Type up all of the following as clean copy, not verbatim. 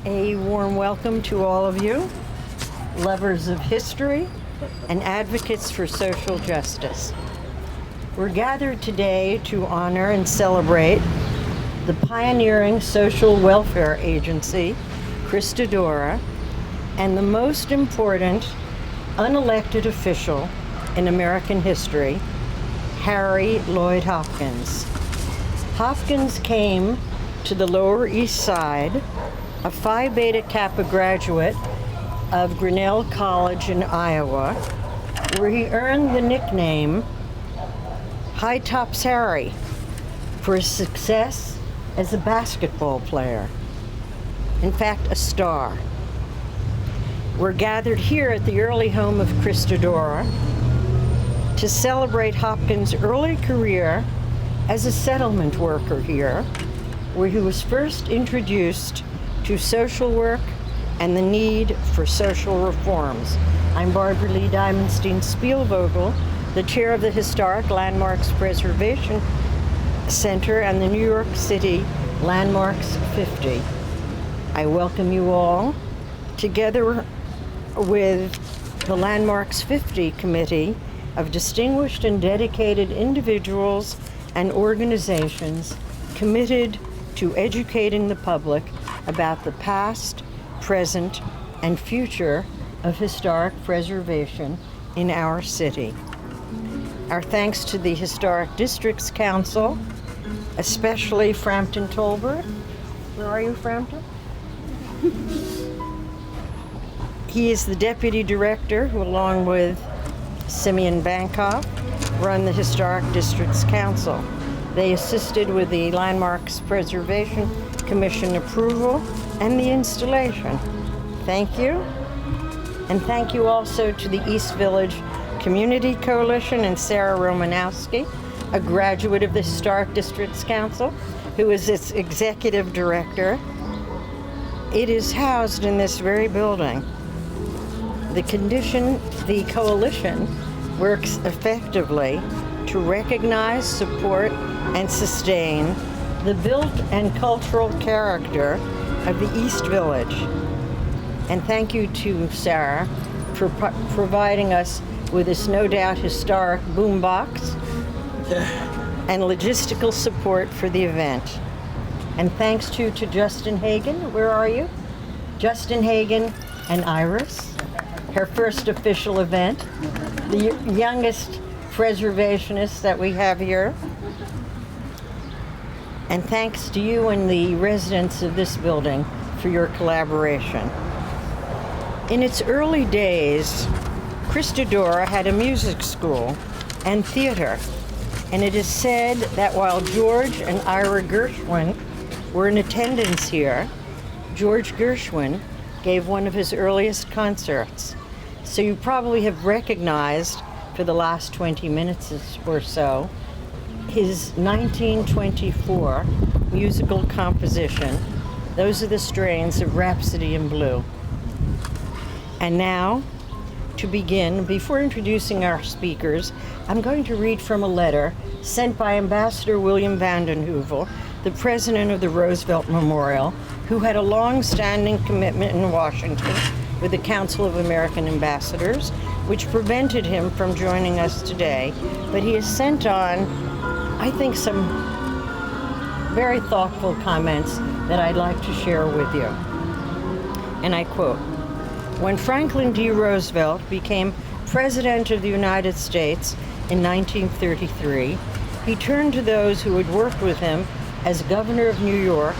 A warm welcome to all of you, lovers of history and advocates for social justice. We're gathered today to honor and celebrate the pioneering social welfare agency, Christodora, and the most important unelected official in American history, Harry Lloyd Hopkins. Hopkins came to the Lower East Side, a Phi Beta Kappa graduate of Grinnell College in Iowa, where he earned the nickname High Tops Harry for his success as a basketball player. In fact, a star. We're gathered here at the early home of Christodora to celebrate Hopkins' early career as a settlement worker here, where he was first introduced to social work and the need for social reforms. I'm Barbaralee Diamonstein-Spielvogel, the chair of the Historic Landmarks Preservation Center and the New York City Landmarks 50. I welcome you all, together with the Landmarks 50 Committee of distinguished and dedicated individuals and organizations committed to educating the public about the past, present, and future of historic preservation in our city. Our thanks to the Historic Districts Council, especially Frampton Tolbert. Where are you, Frampton? He is the deputy director who, along with Simeon Bankoff, run the Historic Districts Council. They assisted with the Landmarks Preservation Commission approval and the installation. Thank you. And thank you also to the East Village Community Coalition and Sarah Romanowski, a graduate of the Historic Districts Council, who is its executive director. It is housed in this very building. The coalition works effectively to recognize, support, and sustain the built and cultural character of the East Village. And thank you to Sarah for providing us with this no doubt historic boombox and logistical support for the event. And thanks to Justin Hagen. Where are you? Justin Hagen and Iris, her first official event, the youngest preservationists that we have here. And thanks to you and the residents of this building for your collaboration. In its early days, Christodora had a music school and theater, and it is said that while George and Ira Gershwin were in attendance here, George Gershwin gave one of his earliest concerts. So you probably have recognized for the last 20 minutes or so his 1924 musical composition. Those are the strains of Rhapsody in Blue. And now, to begin, before introducing our speakers, I'm going to read from a letter sent by Ambassador William Vanden Heuvel, the president of the Roosevelt Memorial, who had a long-standing commitment in Washington with the Council of American Ambassadors, which prevented him from joining us today. But he has sent on, I think, some very thoughtful comments that I'd like to share with you. And I quote, "When Franklin D. Roosevelt became President of the United States in 1933, he turned to those who had worked with him as governor of New York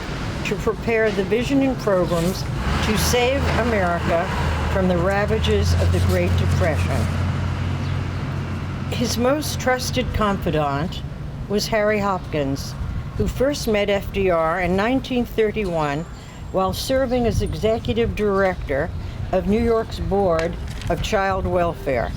to prepare the vision and programs to save America from the ravages of the Great Depression. His most trusted confidant was Harry Hopkins, who first met FDR in 1931 while serving as executive director of New York's Board of Child Welfare.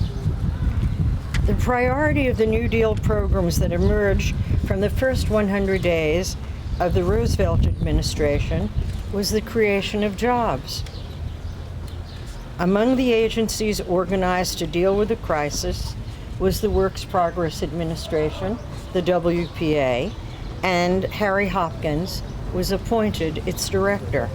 The priority of the New Deal programs that emerged from the first 100 days of the Roosevelt administration was the creation of jobs. Among the agencies organized to deal with the crisis was the Works Progress Administration, the WPA, and Harry Hopkins was appointed its director.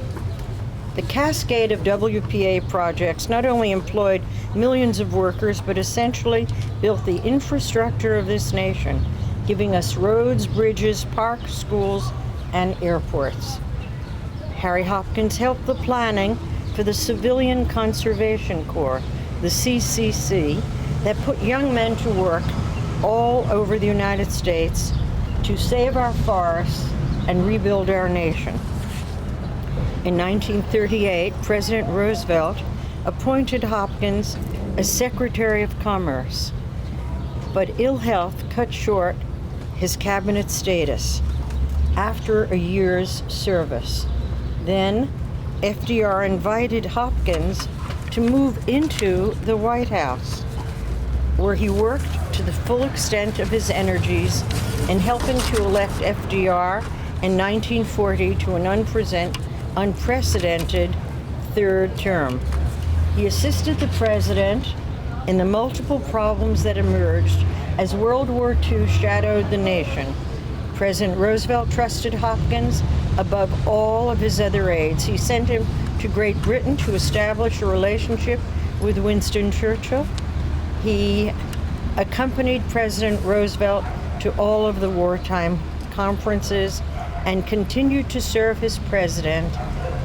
The cascade of WPA projects not only employed millions of workers, but essentially built the infrastructure of this nation, giving us roads, bridges, parks, schools, and airports. Harry Hopkins helped the planning for the Civilian Conservation Corps, the CCC, that put young men to work all over the United States to save our forests and rebuild our nation. In 1938, President Roosevelt appointed Hopkins as Secretary of Commerce, but ill health cut short his cabinet status after a year's service. Then, FDR invited Hopkins to move into the White House, where he worked to the full extent of his energies in helping to elect FDR in 1940 to an unprecedented third term. He assisted the president in the multiple problems that emerged as World War II shadowed the nation. President Roosevelt trusted Hopkins above all of his other aides. He sent him to Great Britain to establish a relationship with Winston Churchill. He accompanied President Roosevelt to all of the wartime conferences and continued to serve his president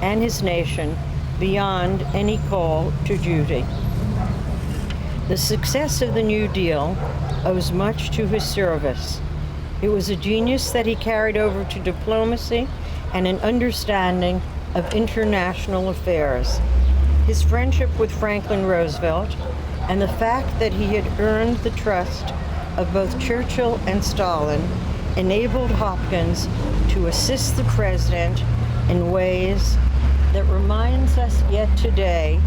and his nation beyond any call to duty. The success of the New Deal owes much to his service. It was a genius that he carried over to diplomacy and an understanding of international affairs. His friendship with Franklin Roosevelt and the fact that he had earned the trust of both Churchill and Stalin enabled Hopkins to assist the president in ways that reminds us yet today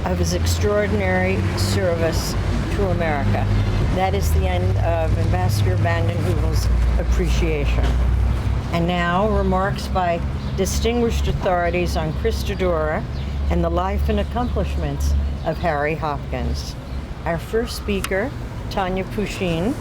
of his extraordinary service to America. That is the end of Ambassador Vanden Heuvel's appreciation. And now, remarks by distinguished authorities on Christodora and the life and accomplishments of Harry Hopkins. Our first speaker, Tanya Pushin,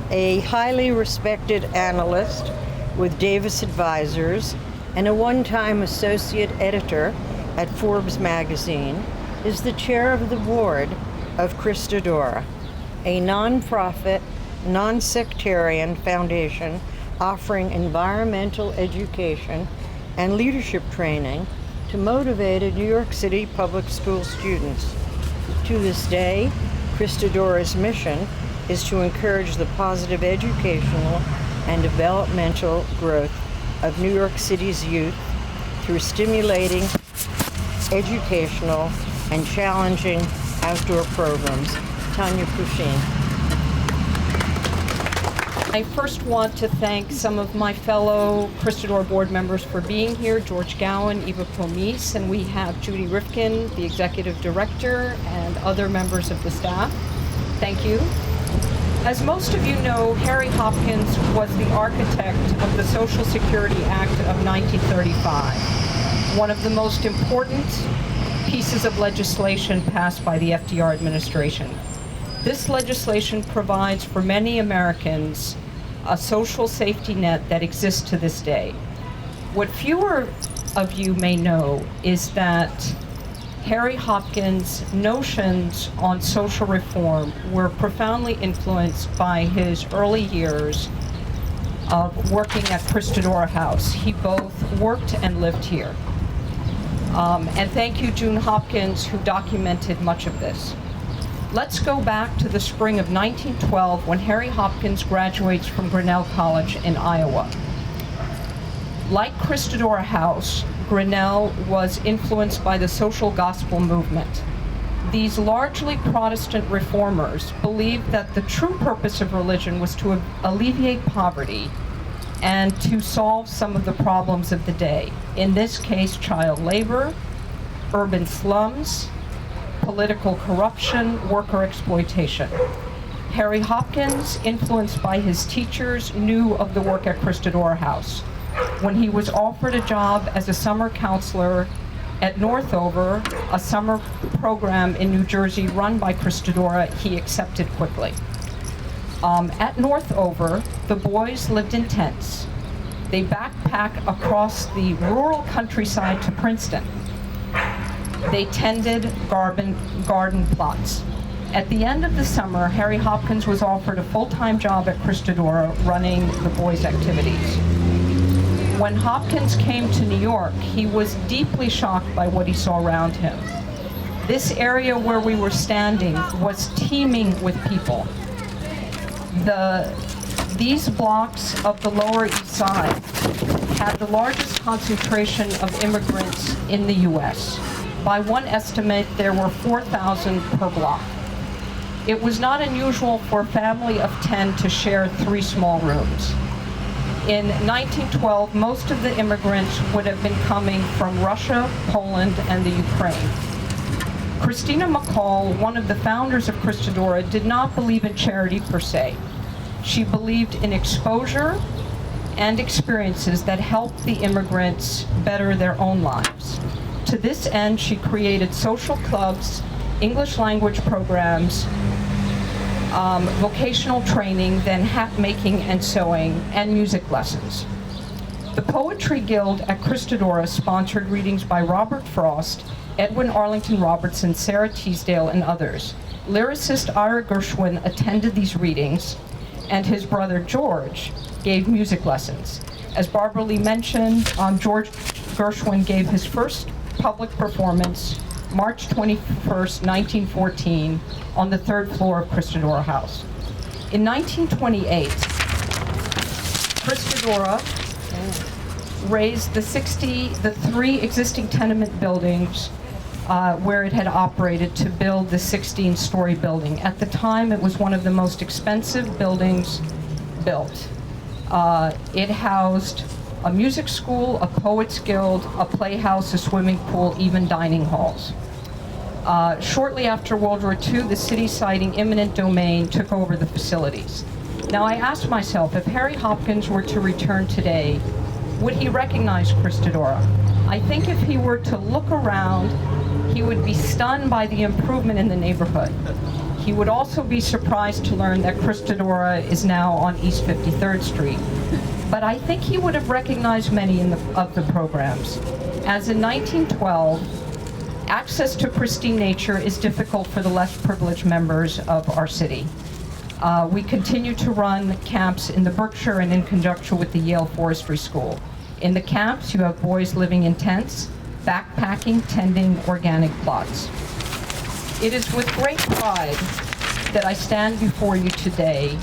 a highly respected analyst with Davis Advisors and a one-time associate editor at Forbes magazine, is the chair of the board of Christodora, a nonprofit, non-sectarian foundation offering environmental education and leadership training to motivated New York City public school students. To this day, Christodora's mission is to encourage the positive educational and developmental growth of New York City's youth through stimulating educational and challenging outdoor programs. Tanya Pushin. I first want to thank some of my fellow Christodora board members for being here, George Gowan, Eva Pomis, and we have Judy Rifkin, the executive director, and other members of the staff. Thank you. As most of you know, Harry Hopkins was the architect of the Social Security Act of 1935, one of the most important pieces of legislation passed by the FDR administration. This legislation provides for many Americans a social safety net that exists to this day. What fewer of you may know is that Harry Hopkins' notions on social reform were profoundly influenced by his early years of working at Christodora House. He both worked and lived here. And thank you, June Hopkins, who documented much of this. Let's go back to the spring of 1912 when Harry Hopkins graduates from Grinnell College in Iowa. Like Christodora House, Grinnell was influenced by the social gospel movement. These largely Protestant reformers believed that the true purpose of religion was to alleviate poverty and to solve some of the problems of the day. In this case, child labor, urban slums, political corruption, worker exploitation. Harry Hopkins, influenced by his teachers, knew of the work at Christodora House. When he was offered a job as a summer counselor at Northover, a summer program in New Jersey run by Christodora, he accepted quickly. At Northover, the boys lived in tents. They backpack across the rural countryside to Princeton. They tended garden plots. At the end of the summer, Harry Hopkins was offered a full-time job at Christodora running the boys' activities. When Hopkins came to New York, he was deeply shocked by what he saw around him. This area where we were standing was teeming with people. These blocks of the Lower East Side had the largest concentration of immigrants in the U.S. By one estimate, there were 4,000 per block. It was not unusual for a family of 10 to share 3 small rooms. In 1912, most of the immigrants would have been coming from Russia, Poland, and the Ukraine. Christina McCall, one of the founders of Christodora, did not believe in charity per se. She believed in exposure and experiences that helped the immigrants better their own lives. To this end, she created social clubs, English language programs, vocational training, then hat making and sewing, and music lessons. The Poetry Guild at Christodora sponsored readings by Robert Frost, Edwin Arlington Robertson, Sarah Teasdale, and others. Lyricist Ira Gershwin attended these readings, and his brother George gave music lessons. As Barbaralee mentioned, George Gershwin gave his first public performance March 21st, 1914, on the 3rd floor of Christodora House. In 1928, Christodora raised the 3 existing tenement buildings where it had operated to build the 16-story building. At the time, it was one of the most expensive buildings built. It housed a music school, a poets guild, a playhouse, a swimming pool, even dining halls. Shortly after World War II, the city, citing eminent domain, took over the facilities. Now, I asked myself, if Harry Hopkins were to return today, would he recognize Christodora? I think if he were to look around, he would be stunned by the improvement in the neighborhood. He would also be surprised to learn that Christodora is now on East 53rd Street. But I think he would have recognized many of the programs. As in 1912, access to pristine nature is difficult for the less privileged members of our city. We continue to run camps in the Berkshire and in conjunction with the Yale Forestry School. In the camps, you have boys living in tents, backpacking, tending organic plots. It is with great pride that I stand before you today,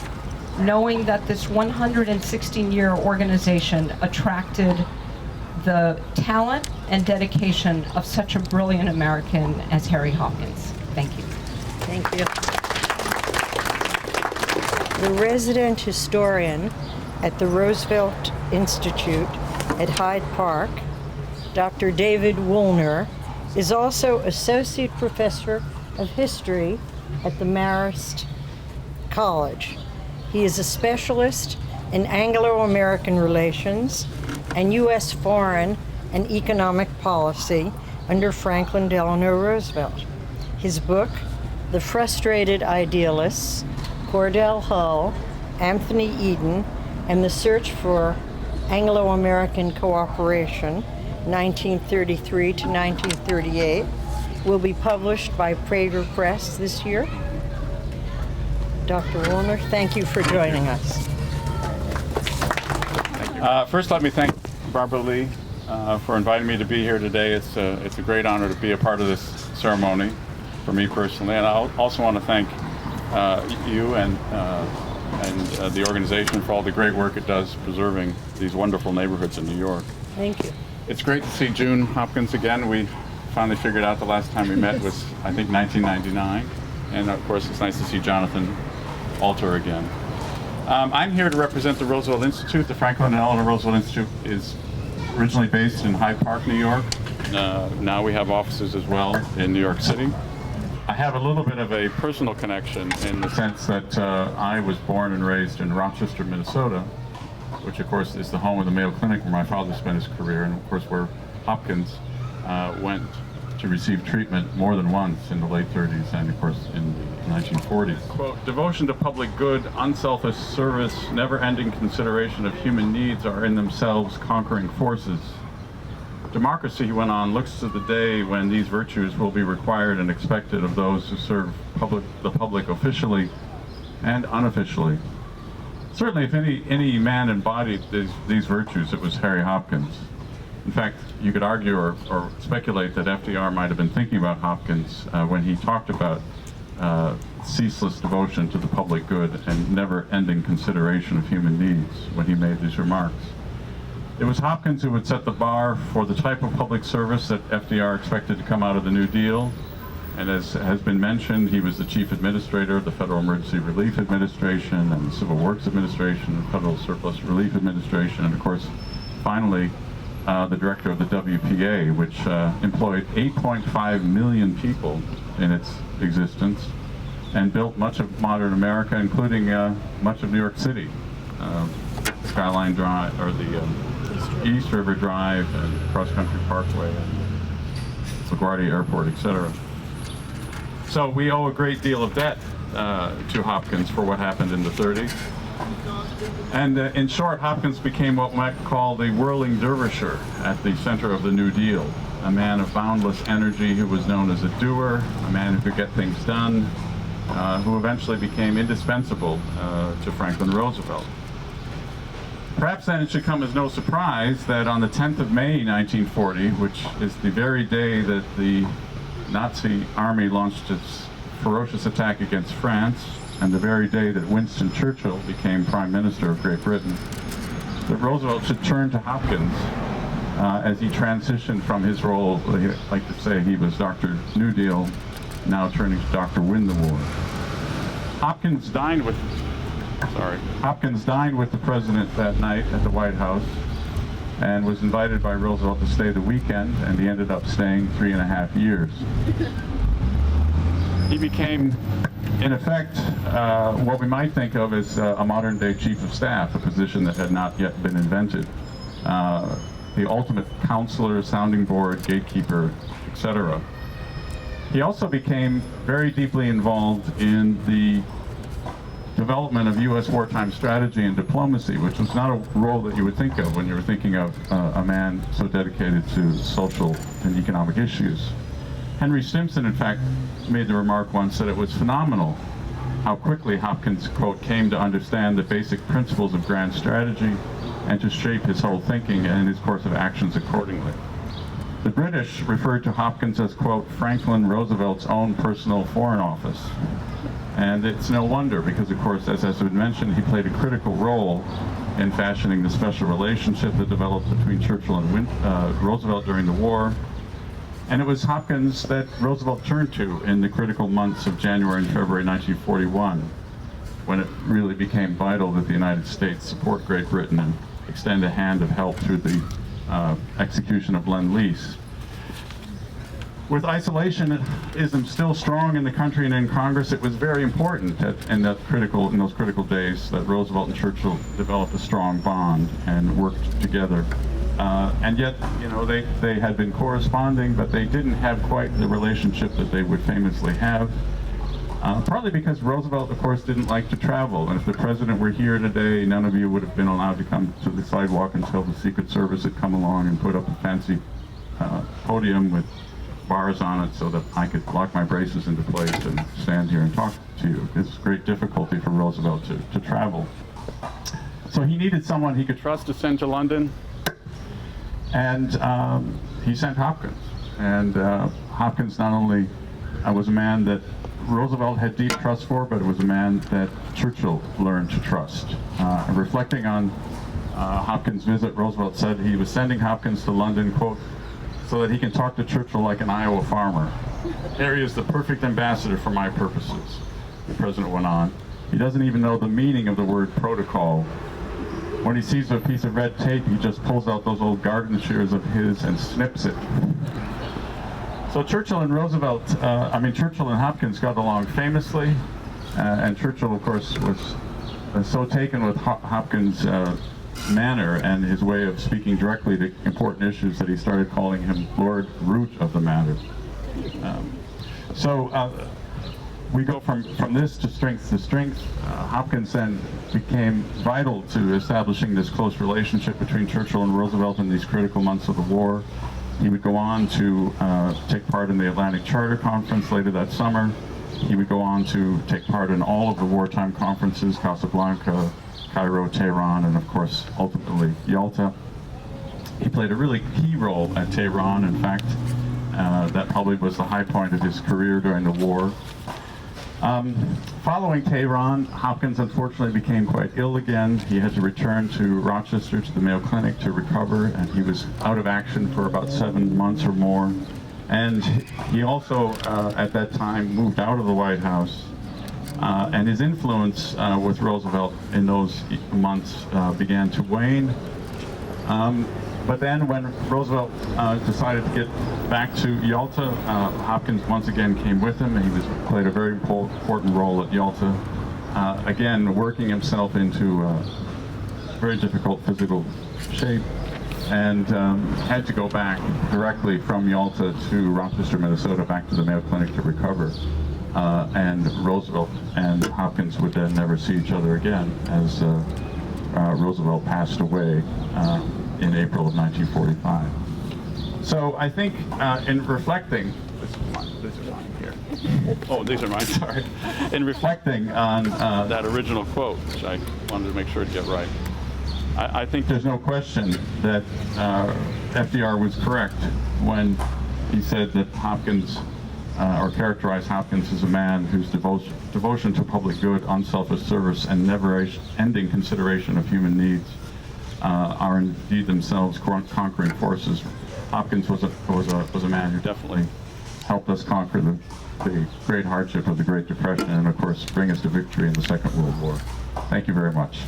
knowing that this 116-year organization attracted the talent and dedication of such a brilliant American as Harry Hopkins. Thank you. Thank you. The resident historian at the Roosevelt Institute at Hyde Park, Dr. David Woolner, is also Associate Professor of History at the Marist College. He is a specialist in Anglo-American relations and U.S. foreign and economic policy under Franklin Delano Roosevelt. His book, The Frustrated Idealists, Cordell Hull, Anthony Eden, and the Search for Anglo-American Cooperation, 1933 to 1938, will be published by Prager Press this year. Dr. Woolner, thank you for joining us. First, let me thank Barbaralee for inviting me to be here today. It's a great honor to be a part of this ceremony for me personally, and I also want to thank you and the organization for all the great work it does preserving these wonderful neighborhoods in New York. Thank you. It's great to see June Hopkins again. We finally figured out the last time we met was, I think, 1999, and of course it's nice to see Jonathan Alter again. I'm here to represent the Roosevelt Institute. The Franklin and Eleanor Roosevelt Institute is originally based in Hyde Park, New York. Now we have offices as well in New York City. I have a little bit of a personal connection in the sense that I was born and raised in Rochester, Minnesota, which of course is the home of the Mayo Clinic where my father spent his career, and of course where Hopkins went to receive treatment more than once in the late 30s and of course in the 1940s. Quote, devotion to public good, unselfish service, never-ending consideration of human needs are in themselves conquering forces. Democracy, he went on, looks to the day when these virtues will be required and expected of those who serve the public officially and unofficially. Certainly, if any man embodied these virtues, it was Harry Hopkins. In fact, you could argue or speculate that FDR might have been thinking about Hopkins when he talked about ceaseless devotion to the public good and never-ending consideration of human needs when he made these remarks. It was Hopkins who would set the bar for the type of public service that FDR expected to come out of the New Deal. And as has been mentioned, he was the chief administrator of the Federal Emergency Relief Administration and the Civil Works Administration, the Federal Surplus Relief Administration, and of course, finally, the director of the WPA, which employed 8.5 million people in its existence and built much of modern America, including much of New York City. Skyline Drive, or the East River Drive, and Cross Country Parkway, and LaGuardia Airport, etc. So we owe a great deal of debt to Hopkins for what happened in the 30s. And in short, Hopkins became what we might call the whirling dervisher at the center of the New Deal. A man of boundless energy who was known as a doer, a man who could get things done, who eventually became indispensable to Franklin Roosevelt. Perhaps then it should come as no surprise that on the 10th of May, 1940, which is the very day that the Nazi army launched its ferocious attack against France, and the very day that Winston Churchill became Prime Minister of Great Britain, that Roosevelt should turn to Hopkins as he transitioned from his role, I like to say he was Dr. New Deal, now turning to Dr. Win the War. Hopkins dined with the president that night at the White House and was invited by Roosevelt to stay the weekend, and he ended up staying 3.5 years. He became, in effect, what we might think of as a modern-day chief of staff, a position that had not yet been invented. The ultimate counselor, sounding board, gatekeeper, etc. He also became very deeply involved in the development of U.S. wartime strategy and diplomacy, which was not a role that you would think of when you were thinking of a man so dedicated to social and economic issues. Henry Stimson, in fact, made the remark once that it was phenomenal how quickly Hopkins, quote, came to understand the basic principles of grand strategy and to shape his whole thinking and his course of actions accordingly. The British referred to Hopkins as, quote, Franklin Roosevelt's own personal foreign office. And it's no wonder, because of course, as has been mentioned, he played a critical role in fashioning the special relationship that developed between Churchill and Roosevelt during the war. And it was Hopkins that Roosevelt turned to in the critical months of January and February 1941, when it really became vital that the United States support Great Britain and extend a hand of help through the execution of Lend-Lease. With isolationism still strong in the country and in Congress, it was very important in those critical days that Roosevelt and Churchill developed a strong bond and worked together. And yet, you know, they had been corresponding, but they didn't have quite the relationship that they would famously have. Partly because Roosevelt, of course, didn't like to travel, and if the president were here today, none of you would have been allowed to come to the sidewalk until the Secret Service had come along and put up a fancy podium with bars on it so that I could lock my braces into place and stand here and talk to you. It's great difficulty for Roosevelt to travel. So he needed someone he could trust to send to London, and he sent Hopkins. And Hopkins not only was a man that Roosevelt had deep trust for, but it was a man that Churchill learned to trust. Reflecting on Hopkins' visit, Roosevelt said he was sending Hopkins to London, quote, so that he can talk to Churchill like an Iowa farmer. Harry is the perfect ambassador for my purposes, the president went on. He doesn't even know the meaning of the word protocol. When he sees a piece of red tape, he just pulls out those old garden shears of his and snips it. So Churchill and Churchill and Hopkins got along famously, and Churchill, of course, was so taken with Hopkins' manner and his way of speaking directly to important issues that he started calling him Lord Root of the matter. We go from this to strength to strength. Hopkins then became vital to establishing this close relationship between Churchill and Roosevelt in these critical months of the war. He would go on to take part in the Atlantic Charter Conference later that summer. He would go on to take part in all of the wartime conferences, Casablanca, Cairo, Tehran, and of course, ultimately, Yalta. He played a really key role at Tehran. In fact, that probably was the high point of his career during the war. Following Tehran, Hopkins unfortunately became quite ill again. He had to return to Rochester to the Mayo Clinic to recover, and he was out of action for about 7 months or more. And he also, at that time, moved out of the White House, and his influence with Roosevelt in those months began to wane. But then when Roosevelt decided to get back to Yalta, Hopkins once again came with him, and he played a very important role at Yalta, again working himself into very difficult physical shape, and had to go back directly from Yalta to Rochester, Minnesota, back to the Mayo Clinic to recover. And Roosevelt and Hopkins would then never see each other again, as Roosevelt passed away in April of 1945. So I think in reflecting, these are mine here. Oh, these are mine, sorry. In reflecting on that original quote, which I wanted to make sure to get right, I think there's no question that FDR was correct when he said that Hopkins, or characterized Hopkins as a man whose devotion to public good, unselfish service, and never-ending consideration of human needs are indeed themselves conquering forces. Hopkins was a man who definitely helped us conquer the great hardship of the Great Depression, and of course bring us to victory in the Second World War. Thank you very much.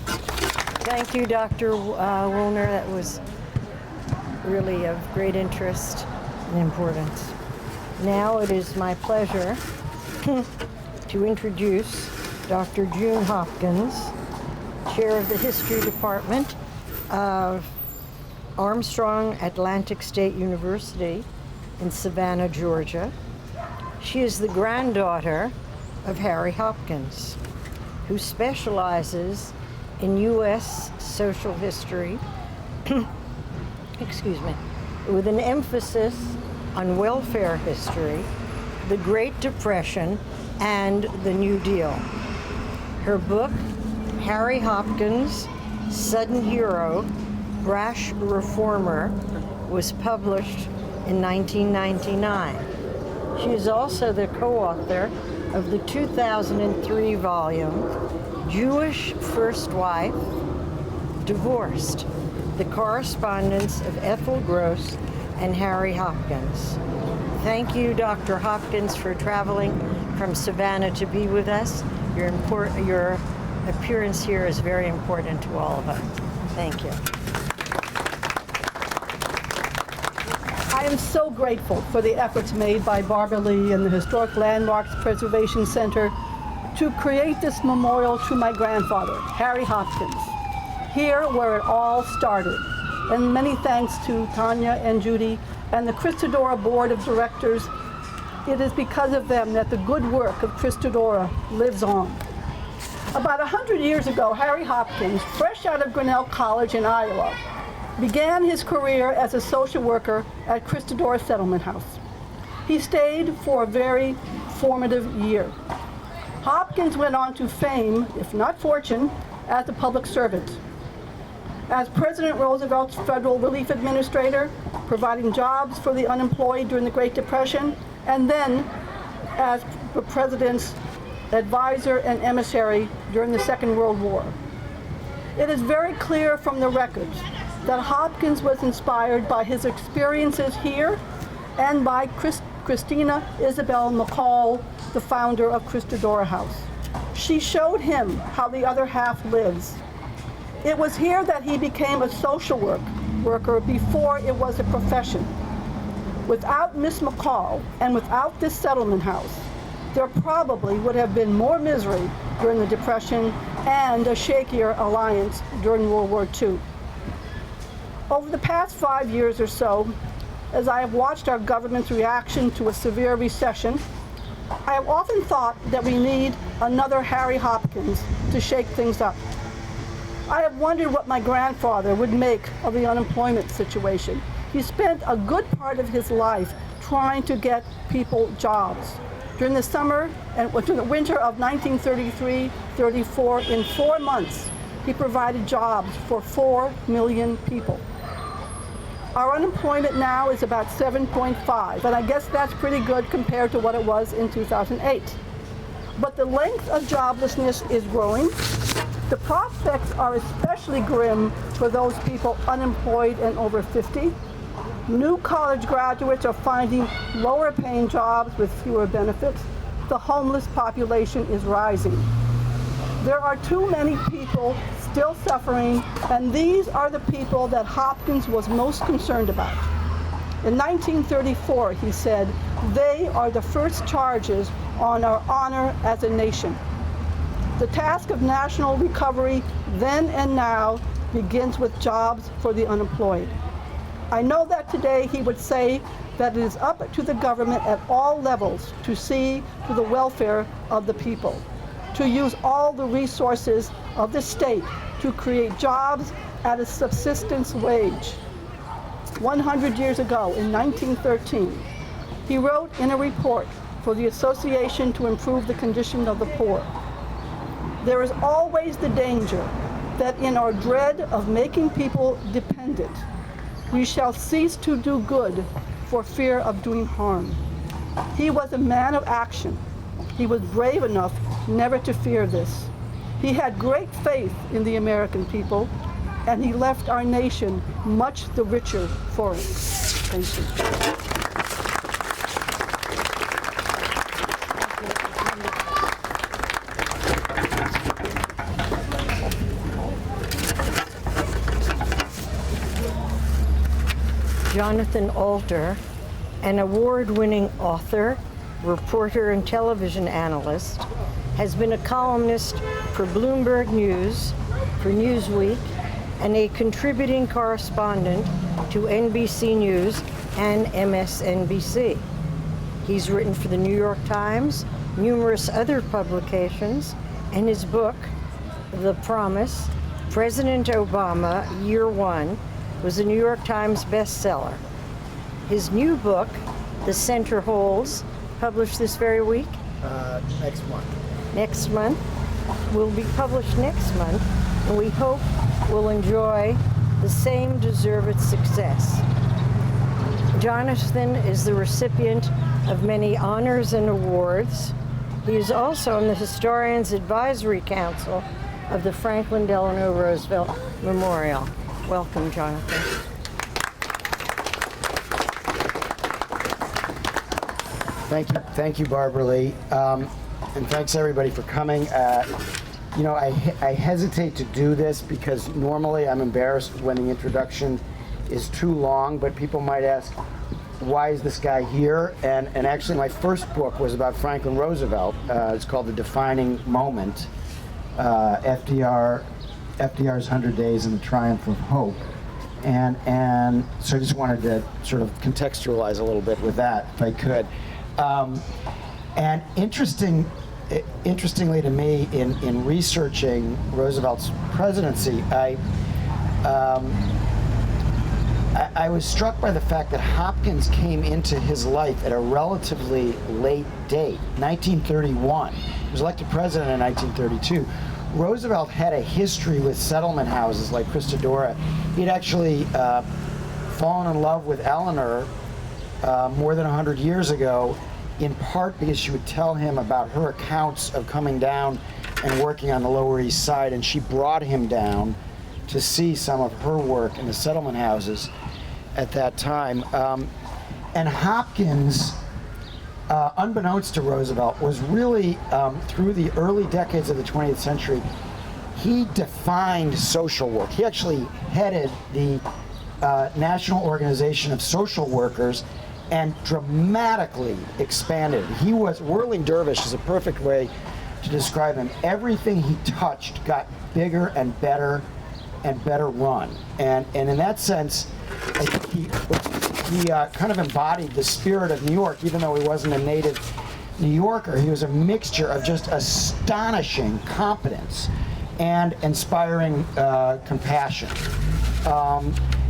Thank you, Dr. Woolner. That was really of great interest and importance. Now it is my pleasure to introduce Dr. June Hopkins, Chair of the History Department of Armstrong Atlantic State University in Savannah, Georgia. She is the granddaughter of Harry Hopkins, who specializes in U.S. social history, excuse me, with an emphasis on welfare history, the Great Depression, and the New Deal. Her book, Harry Hopkins, Sudden Hero, Brash Reformer, was published in 1999. She is also the co-author of the 2003 volume, Jewish First Wife, Divorced, the correspondence of Ethel Gross and Harry Hopkins. Thank you, Dr. Hopkins, for traveling from Savannah to be with us. Your appearance here is very important to all of us. Thank you. I am so grateful for the efforts made by Barbaralee and the Historic Landmarks Preservation Center to create this memorial to my grandfather, Harry Hopkins, here where it all started. And many thanks to Tanya and Judy and the Christodora Board of Directors. It is because of them that the good work of Christodora lives on. About 100 years ago, Harry Hopkins, fresh out of Grinnell College in Iowa, began his career as a social worker at Christodora Settlement House. He stayed for a very formative year. Hopkins went on to fame, if not fortune, as a public servant. As President Roosevelt's Federal Relief Administrator, providing jobs for the unemployed during the Great Depression, and then as the President's advisor and emissary during the Second World War. It is very clear from the records that Hopkins was inspired by his experiences here and by Christina Isabel McCall, the founder of Christodora House. She showed him how the other half lives. It was here that he became a social worker before it was a profession. Without Miss McCall and without this settlement house, there probably would have been more misery during the Depression and a shakier alliance during World War II. Over the past 5 years or so, as I have watched our government's reaction to a severe recession, I have often thought that we need another Harry Hopkins to shake things up. I have wondered what my grandfather would make of the unemployment situation. He spent a good part of his life trying to get people jobs. During the summer and during the winter of 1933-34, in 4 months, he provided jobs for 4 million people. Our unemployment now is about 7.5, and I guess that's pretty good compared to what it was in 2008. But the length of joblessness is growing. The prospects are especially grim for those people unemployed and over 50. New college graduates are finding lower paying jobs with fewer benefits. The homeless population is rising. There are too many people still suffering, and these are the people that Hopkins was most concerned about. In 1934, he said, "They are the first charges on our honor as a nation." The task of national recovery then and now begins with jobs for the unemployed. I know that today he would say that it is up to the government at all levels to see to the welfare of the people, to use all the resources of the state to create jobs at a subsistence wage. 100 years ago, in 1913, he wrote in a report for the Association to Improve the Condition of the Poor, "There is always the danger that in our dread of making people dependent, we shall cease to do good for fear of doing harm." He was a man of action. He was brave enough never to fear this. He had great faith in the American people, and he left our nation much the richer for it. Thank you. Jonathan Alter, an award-winning author, reporter, and television analyst, has been a columnist for Bloomberg News, for Newsweek, and a contributing correspondent to NBC News and MSNBC. He's written for the New York Times, numerous other publications, and his book, The Promise, President Obama, Year One, was a New York Times bestseller. His new book, The Center Holds, published this very week? Next month. Will be published next month, and we hope will enjoy the same deserved success. Jonathan is the recipient of many honors and awards. He is also on the Historians Advisory Council of the Franklin Delano Roosevelt Memorial. Welcome, Jonathan. Thank you, Barbaralee, and thanks everybody for coming. You know, I hesitate to do this because normally I'm embarrassed when the introduction is too long, but people might ask, why is this guy here? And actually my first book was about Franklin Roosevelt. It's called The Defining Moment, FDR's 100 Days and the Triumph of Hope. And so I just wanted to sort of contextualize a little bit with that, if I could. And interestingly to me, in researching Roosevelt's presidency, I was struck by the fact that Hopkins came into his life at a relatively late date, 1931. He was elected president in 1932. Roosevelt had a history with settlement houses like Christodora. He'd actually fallen in love with Eleanor more than 100 years ago, in part because she would tell him about her accounts of coming down and working on the Lower East Side, and she brought him down to see some of her work in the settlement houses at that time. And Hopkins, unbeknownst to Roosevelt, was really, through the early decades of the 20th century, he defined social work. He actually headed the National Organization of Social Workers and dramatically expanded. He was, whirling dervish is a perfect way to describe him. Everything he touched got bigger and better run. And in that sense, I think he kind of embodied the spirit of New York, even though he wasn't a native New Yorker. He was a mixture of just astonishing competence and inspiring compassion.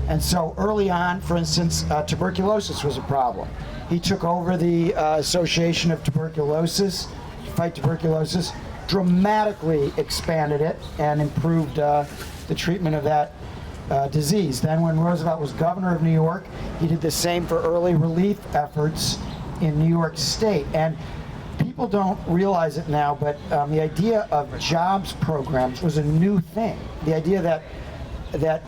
And so early on, for instance, tuberculosis was a problem. He took over the Association of Tuberculosis, to fight tuberculosis, dramatically expanded it and improved the treatment of that disease. Then when Roosevelt was governor of New York, he did the same for early relief efforts in New York State. And people don't realize it now, but the idea of jobs programs was a new thing. The idea that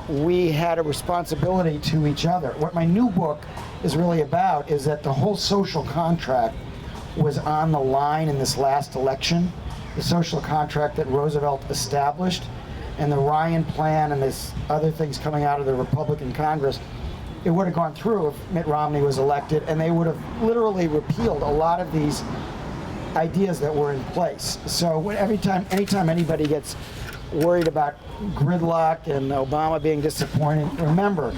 we had a responsibility to each other. What my new book is really about is that the whole social contract was on the line in this last election. The social contract that Roosevelt established, and the Ryan Plan and this other things coming out of the Republican Congress, it would have gone through if Mitt Romney was elected, and they would have literally repealed a lot of these ideas that were in place. So anytime anybody gets worried about gridlock and Obama being disappointed, remember,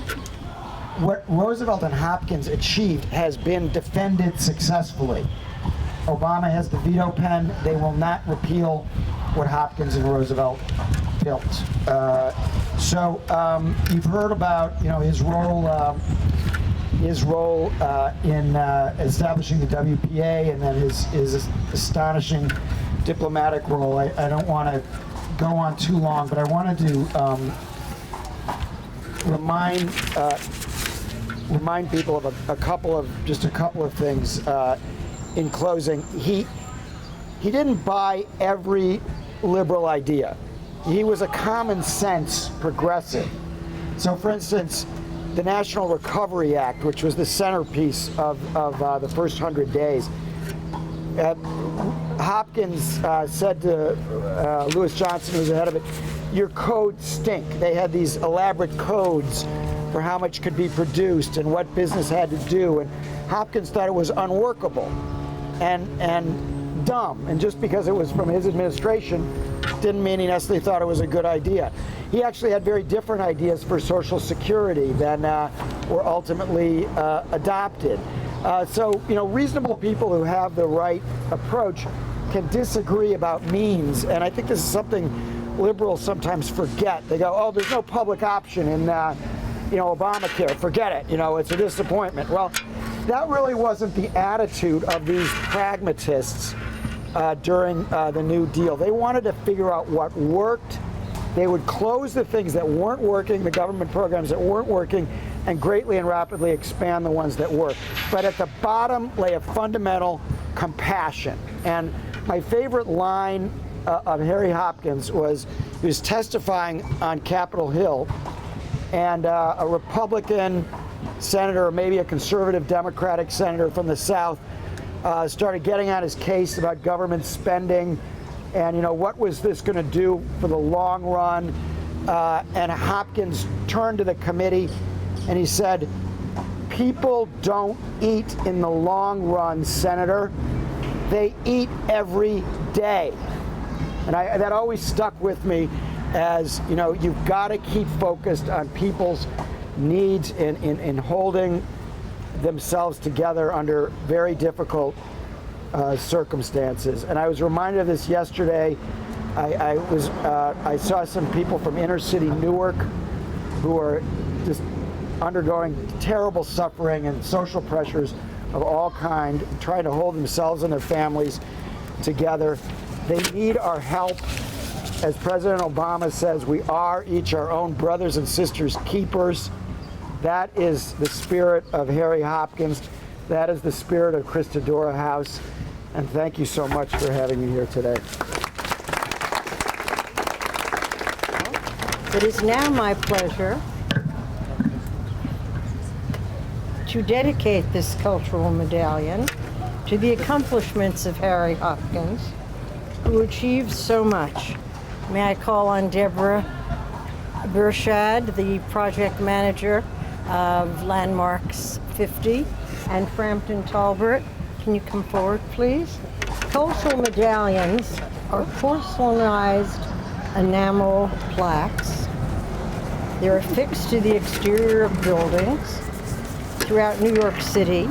what Roosevelt and Hopkins achieved has been defended successfully. Obama has the veto pen. They will not repeal what Hopkins and Roosevelt built. So you've heard about his role in establishing the WPA, and then his astonishing diplomatic role. I don't want to go on too long, but I wanted to remind people of a couple of things in closing. He didn't buy every liberal idea. He was a common sense progressive. So, for instance, the National Recovery Act, which was the centerpiece of the first 100 days, Hopkins said to Lewis Johnson, who was the head of it, "Your codes stink." They had these elaborate codes for how much could be produced and what business had to do, and Hopkins thought it was unworkable and dumb. And just because it was from his administration didn't mean he necessarily thought it was a good idea. He actually had very different ideas for Social Security than were ultimately adopted. So, reasonable people who have the right approach can disagree about means, and I think this is something liberals sometimes forget. They go, "Oh, there's no public option in, Obamacare. Forget it. It's a disappointment." Well, that really wasn't the attitude of these pragmatists during the New Deal. They wanted to figure out what worked. They would close the things that weren't working, the government programs that weren't working, and greatly and rapidly expand the ones that were. But at the bottom lay a fundamental compassion. And my favorite line of Harry Hopkins was, he was testifying on Capitol Hill, and a Republican senator, or maybe a conservative Democratic senator from the South, started getting on his case about government spending and what was this going to do for the long run. And Hopkins turned to the committee and he said, "People don't eat in the long run, Senator. They eat every day." And that always stuck with me as, you've got to keep focused on people's needs in holding themselves together under very difficult circumstances. And I was reminded of this yesterday. I saw some people from inner city Newark who are just undergoing terrible suffering and social pressures of all kind, trying to hold themselves and their families together. They need our help. As President Obama says, we are each our own brothers and sisters keepers. That is the spirit of Harry Hopkins. That is the spirit of Christodora House. And thank you so much for having me here today. It is now my pleasure to dedicate this cultural medallion to the accomplishments of Harry Hopkins, who achieved so much. May I call on Deborah Burchard, the project manager of Landmarks 50, and Frampton Talbert. Can you come forward, please? Cultural medallions are porcelainized enamel plaques. They're affixed to the exterior of buildings throughout New York City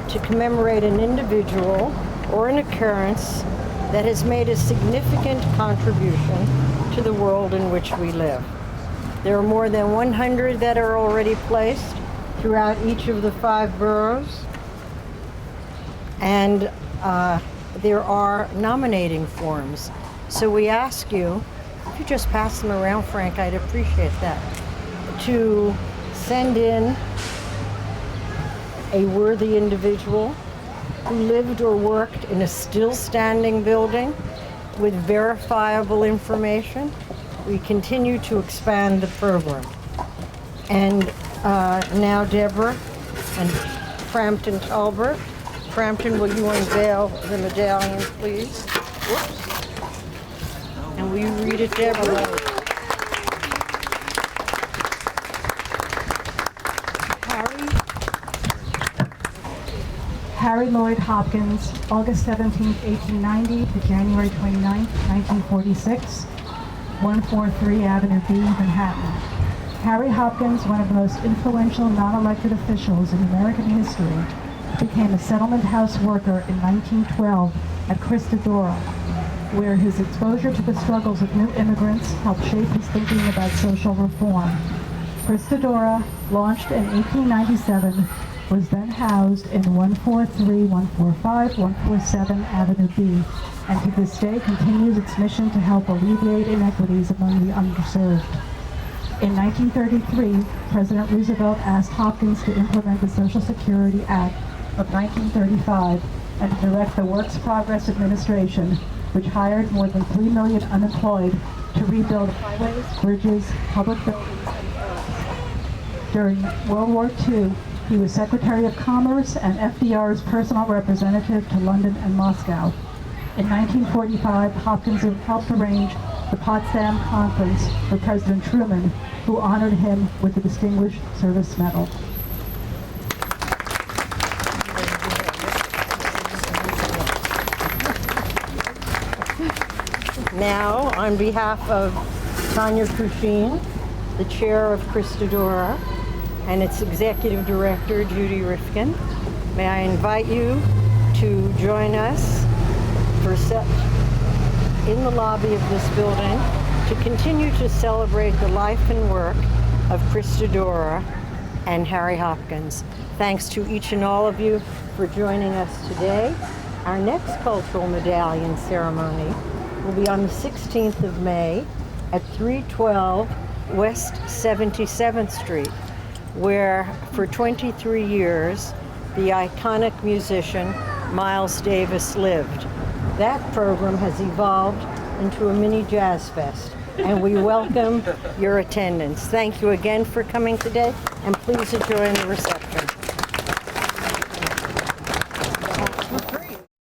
to commemorate an individual or an occurrence that has made a significant contribution to the world in which we live. There are more than 100 that are already placed throughout each of the 5 boroughs. And there are nominating forms. So we ask you, if you just pass them around, Frank, I'd appreciate that, to send in a worthy individual who lived or worked in a still standing building with verifiable information. We continue to expand the program. And now Deborah and Frampton Talbert. Frampton, will you unveil the medallion, please? Whoops. And will you read it, Deborah? Harry Lloyd Hopkins, August 17, 1890 to January 29, 1946, 143 Avenue B, Manhattan. Harry Hopkins, one of the most influential non-elected officials in American history, became a settlement house worker in 1912 at Christodora, where his exposure to the struggles of new immigrants helped shape his thinking about social reform. Christodora, launched in 1897, was then housed in 143, 145, 147 Avenue B, and to this day continues its mission to help alleviate inequities among the underserved. In 1933, President Roosevelt asked Hopkins to implement the Social Security Act of 1935 and to direct the Works Progress Administration, which hired more than 3 million unemployed, to rebuild highways, bridges, public buildings, and roads. During World War II, he was Secretary of Commerce and FDR's personal representative to London and Moscow. In 1945, Hopkins helped arrange the Potsdam Conference for President Truman, who honored him with the Distinguished Service Medal. Now, on behalf of Tanya Kushin, the chair of Christodora, and its executive director, Judy Rifkin, may I invite you to join us in the lobby of this building to continue to celebrate the life and work of Christodora and Harry Hopkins. Thanks to each and all of you for joining us today. Our next Cultural Medallion ceremony will be on the 16th of May at 312 West 77th Street, where for 23 years the iconic musician Miles Davis lived. That program has evolved into a mini jazz fest, and we welcome your attendance. Thank you again for coming today, and please join the reception.